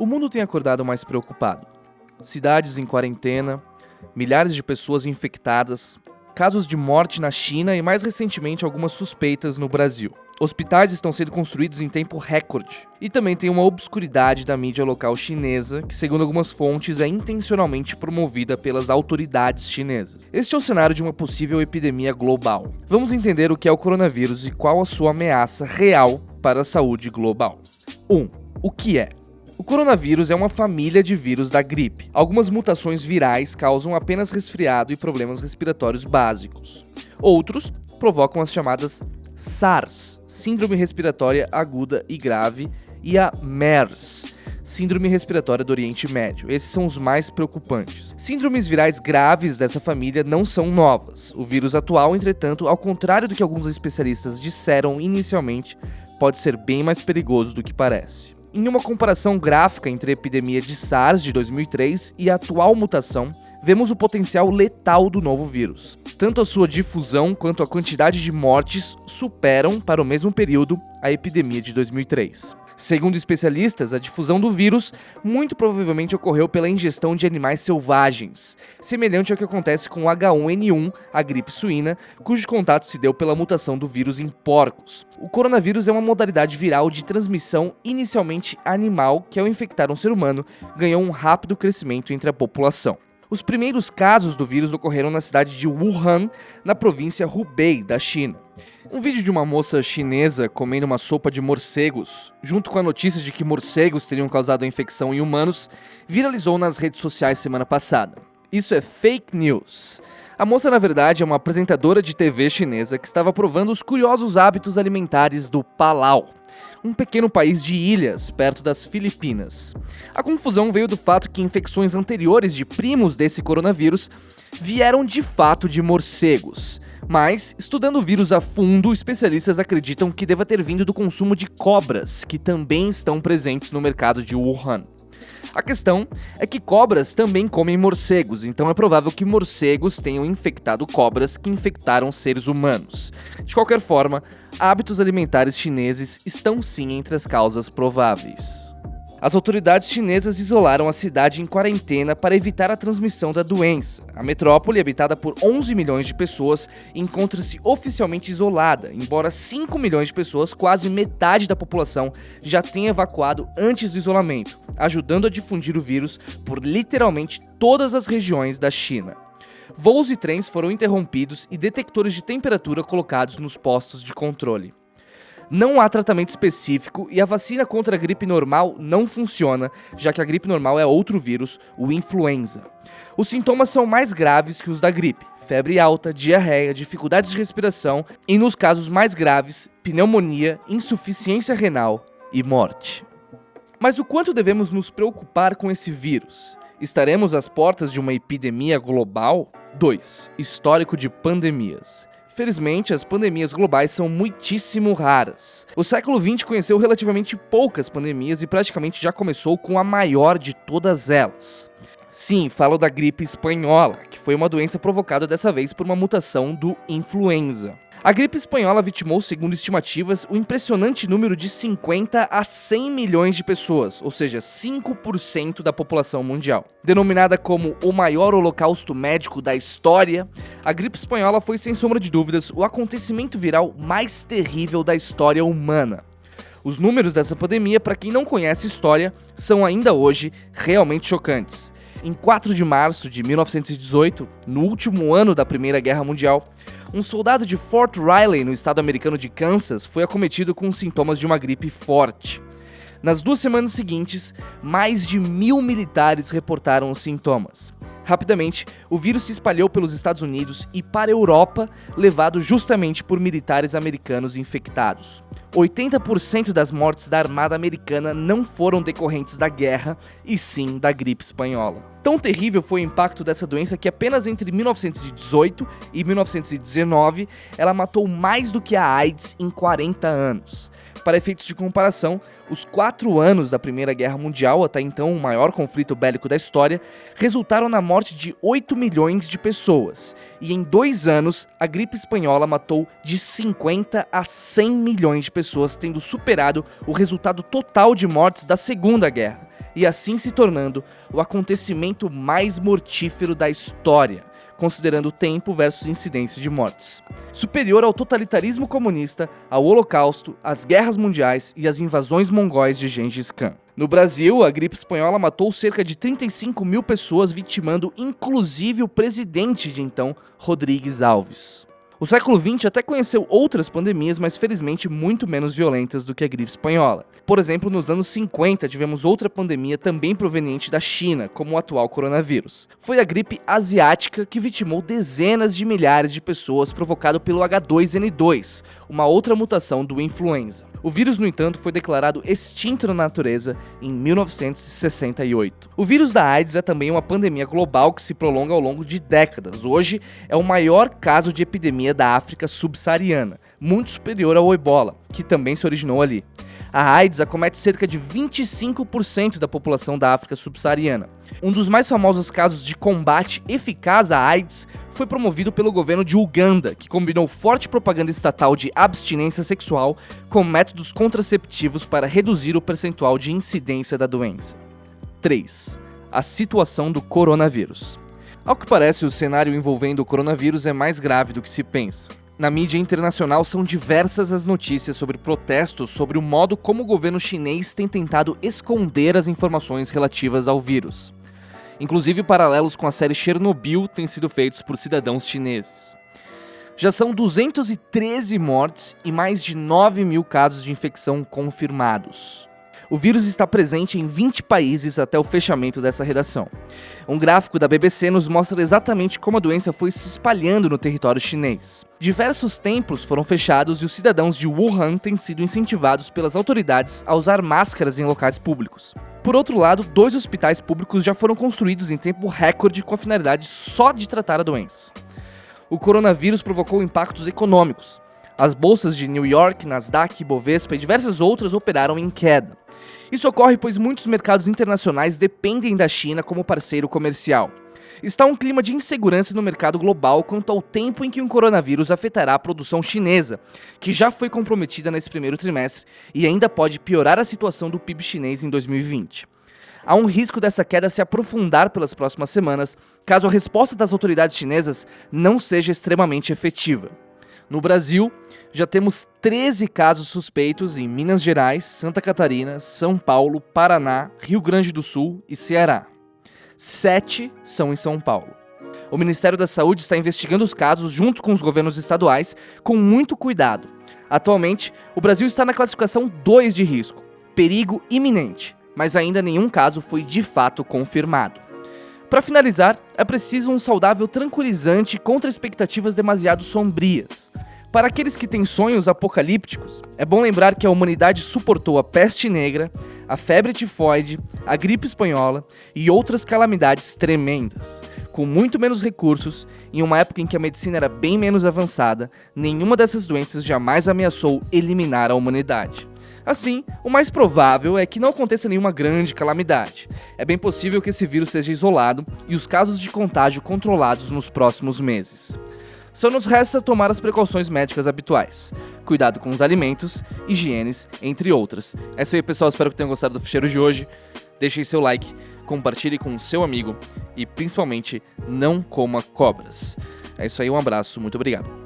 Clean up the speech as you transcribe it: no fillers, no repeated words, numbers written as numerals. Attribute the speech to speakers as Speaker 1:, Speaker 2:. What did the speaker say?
Speaker 1: O mundo tem acordado mais preocupado. Cidades em quarentena, milhares de pessoas infectadas, casos de morte na China e, mais recentemente, algumas suspeitas no Brasil. Hospitais estão sendo construídos em tempo recorde. E também tem uma obscuridade da mídia local chinesa, que, segundo algumas fontes, é intencionalmente promovida pelas autoridades chinesas. Este é o cenário de uma possível epidemia global. Vamos entender o que é o coronavírus e qual a sua ameaça real para a saúde global. 1. O que é? O coronavírus é uma família de vírus da gripe. Algumas mutações virais causam apenas resfriado e problemas respiratórios básicos. Outros provocam as chamadas SARS, Síndrome Respiratória Aguda e Grave, e a MERS, Síndrome Respiratória do Oriente Médio. Esses são os mais preocupantes. Síndromes virais graves dessa família não são novas. O vírus atual, entretanto, ao contrário do que alguns especialistas disseram inicialmente, pode ser bem mais perigoso do que parece. Em uma comparação gráfica entre a epidemia de SARS de 2003 e a atual mutação, vemos o potencial letal do novo vírus. Tanto a sua difusão quanto a quantidade de mortes superam, para o mesmo período, a epidemia de 2003. Segundo especialistas, a difusão do vírus muito provavelmente ocorreu pela ingestão de animais selvagens, semelhante ao que acontece com o H1N1, a gripe suína, cujo contato se deu pela mutação do vírus em porcos. O coronavírus é uma modalidade viral de transmissão inicialmente animal que, ao infectar um ser humano, ganhou um rápido crescimento entre a população. Os primeiros casos do vírus ocorreram na cidade de Wuhan, na província Hubei, da China. Um vídeo de uma moça chinesa comendo uma sopa de morcegos, junto com a notícia de que morcegos teriam causado a infecção em humanos, viralizou nas redes sociais semana passada. Isso é fake news. A moça, na verdade, é uma apresentadora de TV chinesa que estava provando os curiosos hábitos alimentares do Palau, um pequeno país de ilhas perto das Filipinas. A confusão veio do fato que infecções anteriores de primos desse coronavírus vieram de fato de morcegos. Mas, estudando o vírus a fundo, especialistas acreditam que deva ter vindo do consumo de cobras, que também estão presentes no mercado de Wuhan. A questão é que cobras também comem morcegos, então é provável que morcegos tenham infectado cobras que infectaram seres humanos. De qualquer forma, hábitos alimentares chineses estão sim entre as causas prováveis. As autoridades chinesas isolaram a cidade em quarentena para evitar a transmissão da doença. A metrópole, habitada por 11 milhões de pessoas, encontra-se oficialmente isolada, embora 5 milhões de pessoas, quase metade da população, já tenha evacuado antes do isolamento, ajudando a difundir o vírus por literalmente todas as regiões da China. Voos e trens foram interrompidos e detectores de temperatura colocados nos postos de controle. Não há tratamento específico e a vacina contra a gripe normal não funciona, já que a gripe normal é outro vírus, o influenza. Os sintomas são mais graves que os da gripe: febre alta, diarreia, dificuldades de respiração e, nos casos mais graves, pneumonia, insuficiência renal e morte. Mas o quanto devemos nos preocupar com esse vírus? Estaremos às portas de uma epidemia global? 2. Histórico de pandemias. Felizmente, as pandemias globais são muitíssimo raras. O século XX conheceu relativamente poucas pandemias e praticamente já começou com a maior de todas elas. Sim, falo da gripe espanhola, que foi uma doença provocada dessa vez por uma mutação do influenza. A gripe espanhola vitimou, segundo estimativas, o impressionante número de 50 a 100 milhões de pessoas, ou seja, 5% da população mundial. Denominada como o maior holocausto médico da história, a gripe espanhola foi, sem sombra de dúvidas, o acontecimento viral mais terrível da história humana. Os números dessa pandemia, para quem não conhece história, são ainda hoje realmente chocantes. Em 4 de março de 1918, no último ano da Primeira Guerra Mundial, um soldado de Fort Riley, no estado americano de Kansas, foi acometido com sintomas de uma gripe forte. Nas 2 semanas seguintes, mais de 1.000 militares reportaram os sintomas. Rapidamente, o vírus se espalhou pelos Estados Unidos e para a Europa, levado justamente por militares americanos infectados. 80% das mortes da Armada Americana não foram decorrentes da guerra, e sim da gripe espanhola. Tão terrível foi o impacto dessa doença que apenas entre 1918 e 1919 ela matou mais do que a AIDS em 40 anos. Para efeitos de comparação, os 4 anos da Primeira Guerra Mundial, até então o maior conflito bélico da história, resultaram na morte de 8 milhões de pessoas. E em 2 anos, a gripe espanhola matou de 50 a 100 milhões de pessoas, tendo superado o resultado total de mortes da Segunda Guerra. e assim se tornando o acontecimento mais mortífero da história, considerando o tempo versus incidência de mortes. Superior ao totalitarismo comunista, ao Holocausto, às guerras mundiais e às invasões mongóis de Gengis Khan. No Brasil, a gripe espanhola matou cerca de 35 mil pessoas, vitimando inclusive o presidente de então, Rodrigues Alves. O século XX até conheceu outras pandemias, mas felizmente muito menos violentas do que a gripe espanhola. Por exemplo, nos anos 50 tivemos outra pandemia também proveniente da China, como o atual coronavírus. Foi a gripe asiática que vitimou dezenas de milhares de pessoas, provocado pelo H2N2, uma outra mutação do influenza. O vírus, no entanto, foi declarado extinto na natureza em 1968. O vírus da AIDS é também uma pandemia global que se prolonga ao longo de décadas. Hoje é o maior caso de epidemia da África subsaariana, muito superior ao Ebola, que também se originou ali. A AIDS acomete cerca de 25% da população da África subsaariana. Um dos mais famosos casos de combate eficaz à AIDS foi promovido pelo governo de Uganda, que combinou forte propaganda estatal de abstinência sexual com métodos contraceptivos para reduzir o percentual de incidência da doença. 3. A situação do coronavírus. Ao que parece, o cenário envolvendo o coronavírus é mais grave do que se pensa. Na mídia internacional são diversas as notícias sobre protestos sobre o modo como o governo chinês tem tentado esconder as informações relativas ao vírus. Inclusive, paralelos com a série Chernobyl têm sido feitos por cidadãos chineses. Já são 213 mortes e mais de 9 mil casos de infecção confirmados. O vírus está presente em 20 países até o fechamento dessa redação. Um gráfico da BBC nos mostra exatamente como a doença foi se espalhando no território chinês. Diversos templos foram fechados e os cidadãos de Wuhan têm sido incentivados pelas autoridades a usar máscaras em locais públicos. Por outro lado, 2 hospitais públicos já foram construídos em tempo recorde com a finalidade só de tratar a doença. O coronavírus provocou impactos econômicos. As bolsas de New York, Nasdaq, Bovespa e diversas outras operaram em queda. Isso ocorre pois muitos mercados internacionais dependem da China como parceiro comercial. Está um clima de insegurança no mercado global quanto ao tempo em que o coronavírus afetará a produção chinesa, que já foi comprometida nesse primeiro trimestre e ainda pode piorar a situação do PIB chinês em 2020. Há um risco dessa queda se aprofundar pelas próximas semanas, caso a resposta das autoridades chinesas não seja extremamente efetiva. No Brasil, já temos 13 casos suspeitos em Minas Gerais, Santa Catarina, São Paulo, Paraná, Rio Grande do Sul e Ceará. 7 são em São Paulo. O Ministério da Saúde está investigando os casos junto com os governos estaduais com muito cuidado. Atualmente, o Brasil está na classificação 2 de risco, perigo iminente, mas ainda nenhum caso foi de fato confirmado. Para finalizar, é preciso um saudável tranquilizante contra expectativas demasiado sombrias. Para aqueles que têm sonhos apocalípticos, é bom lembrar que a humanidade suportou a peste negra, a febre tifoide, a gripe espanhola e outras calamidades tremendas. Com muito menos recursos, em uma época em que a medicina era bem menos avançada, nenhuma dessas doenças jamais ameaçou eliminar a humanidade. Assim, o mais provável é que não aconteça nenhuma grande calamidade. É bem possível que esse vírus seja isolado e os casos de contágio controlados nos próximos meses. Só nos resta tomar as precauções médicas habituais. Cuidado com os alimentos, higienes, entre outras. É isso aí, pessoal. Espero que tenham gostado do ficheiro de hoje. Deixem seu like, compartilhe com o seu amigo e, principalmente, não coma cobras. É isso aí, um abraço, muito obrigado.